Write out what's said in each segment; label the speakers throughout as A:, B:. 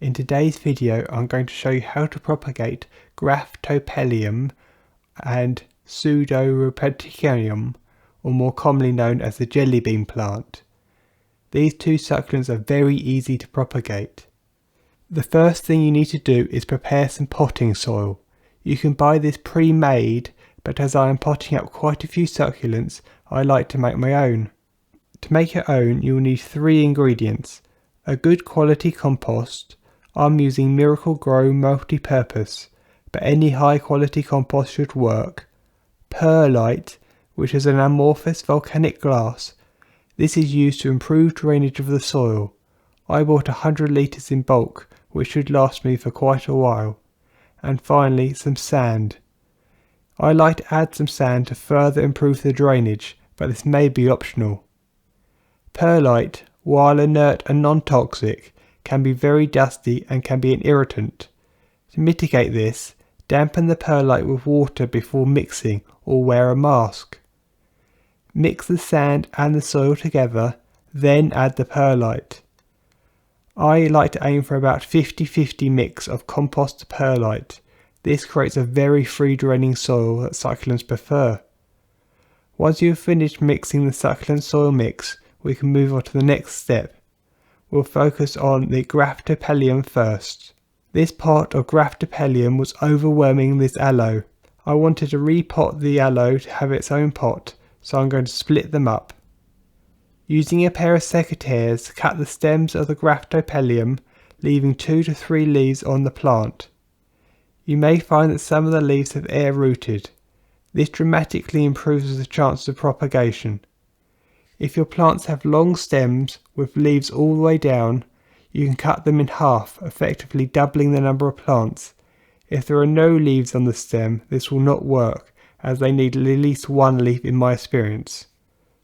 A: In today's video I'm going to show you how to propagate Graptopetalum and Sedum Rubrotinctum, or more commonly known as the jelly bean plant. These two succulents are very easy to propagate. The first thing you need to do is prepare some potting soil. You can buy this pre-made, but as I am potting up quite a few succulents, I like to make my own. To make your own you will need 3 ingredients: a good quality compost. I'm using Miracle Grow multi-purpose, but any high quality compost should work. Perlite, which is an amorphous volcanic glass. This is used to improve drainage of the soil. I bought 100 litres in bulk, which should last me for quite a while. And finally some sand. I like to add some sand to further improve the drainage, but this may be optional. Perlite, while inert and non-toxic, can be very dusty and can be an irritant. To mitigate this, dampen the perlite with water before mixing or wear a mask. Mix the sand and the soil together, then add the perlite. I like to aim for about 50-50 mix of compost to perlite. This creates a very free draining soil that succulents prefer. Once you have finished mixing the succulent soil mix, we can move on to the next step. We'll focus on the Graptopetalum first. This part of Graptopetalum was overwhelming this aloe. I wanted to repot the aloe to have its own pot, so I'm going to split them up. Using a pair of secateurs, cut the stems of the Graptopetalum, leaving 2 to 3 leaves on the plant. You may find that some of the leaves have air rooted. This dramatically improves the chances of propagation. If your plants have long stems with leaves all the way down, you can cut them in half, effectively doubling the number of plants. If there are no leaves on the stem, this will not work, as they need at least 1 leaf in my experience.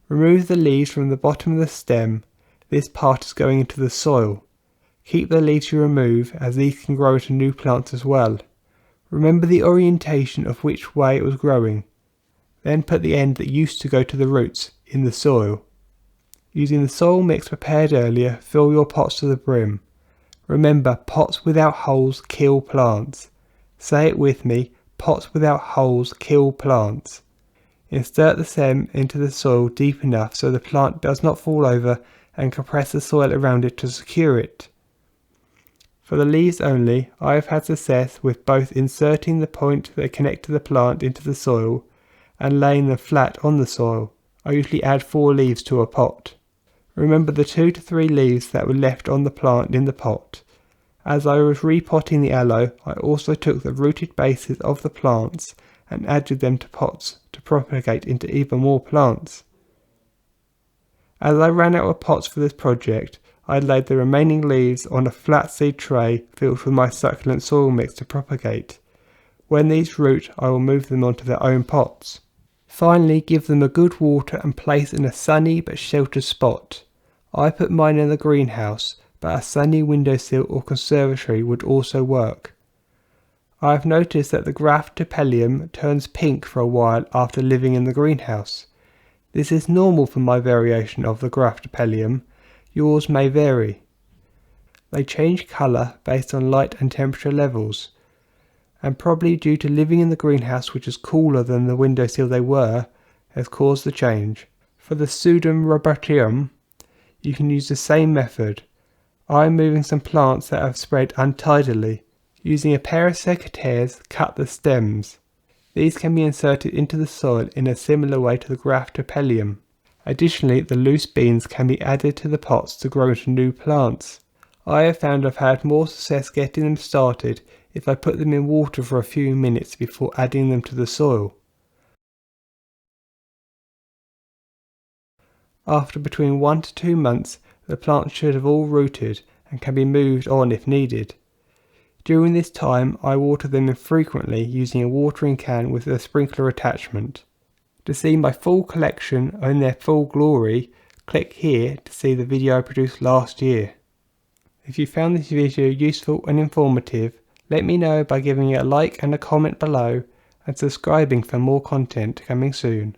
A: Remove the leaves from the bottom of the stem. This part is going into the soil. Keep the leaves you remove, as these can grow into new plants as well. Remember the orientation of which way it was growing. Then put the end that used to go to the roots in the soil. Using the soil mix prepared earlier, fill your pots to the brim. Remember, pots without holes kill plants. Say it with me, pots without holes kill plants. Insert the stem into the soil deep enough so the plant does not fall over, and compress the soil around it to secure it. For the leaves only, I have had success with both inserting the point that connect to the plant into the soil and laying them flat on the soil. I usually add 4 leaves to a pot. Remember the 2 to 3 leaves that were left on the plant in the pot. As I was repotting the aloe, I also took the rooted bases of the plants and added them to pots to propagate into even more plants. As I ran out of pots for this project, I laid the remaining leaves on a flat seed tray filled with my succulent soil mix to propagate. When these root, I will move them onto their own pots. Finally, give them a good water and place in a sunny but sheltered spot. I put mine in the greenhouse, but a sunny windowsill or conservatory would also work. I have noticed that the Graptopetalum turns pink for a while after living in the greenhouse. This is normal for my variation of the Graptopetalum. Yours may vary. They change colour based on light and temperature levels, and probably due to living in the greenhouse, which is cooler than the windowsill they were, has caused the change. For the Sedum Rubrotinctum, you can use the same method. I am moving some plants that have spread untidily. Using a pair of secateurs, cut the stems. These can be inserted into the soil in a similar way to the Graptopetalum. Additionally, the loose beans can be added to the pots to grow into new plants. I have found I've had more success getting them started if I put them in water for a few minutes before adding them to the soil. After between 1 to 2 months, the plants should have all rooted and can be moved on if needed. During this time, I water them infrequently using a watering can with a sprinkler attachment. To see my full collection in their full glory, click here to see the video I produced last year. If you found this video useful and informative, let me know by giving it a like and a comment below, and subscribing for more content coming soon.